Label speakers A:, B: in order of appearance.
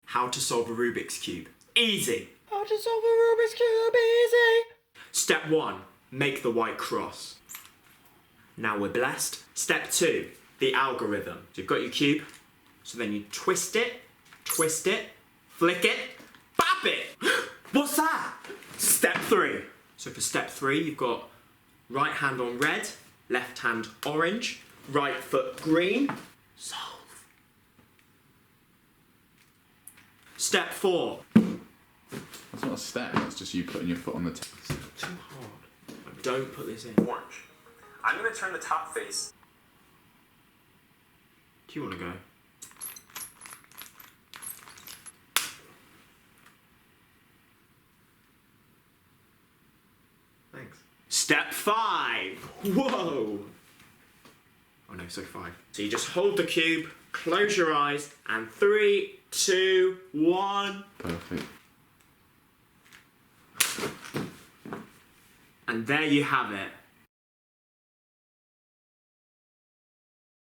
A: How to solve a Rubik's Cube. Easy.
B: How to solve a Rubik's Cube easy.
A: Step 1, make the white cross. Now we're blessed. Step 2, the algorithm. So you've got your cube, so then you twist it, flick it, bap it. What's that? Step 3. So for step 3, you've got right hand on red, left hand orange, right foot green. Solve. Step 4.
C: That's not a step, that's just you putting your foot on the table.
A: It's not too hard. Don't put this in.
D: Orange. I'm going to turn the top face.
A: Do you want to go? Thanks. Step 5. Whoa. Oh no, so 5. So you just hold the cube, close your eyes, and 3, 2, 1.
C: Perfect.
A: And there you have it.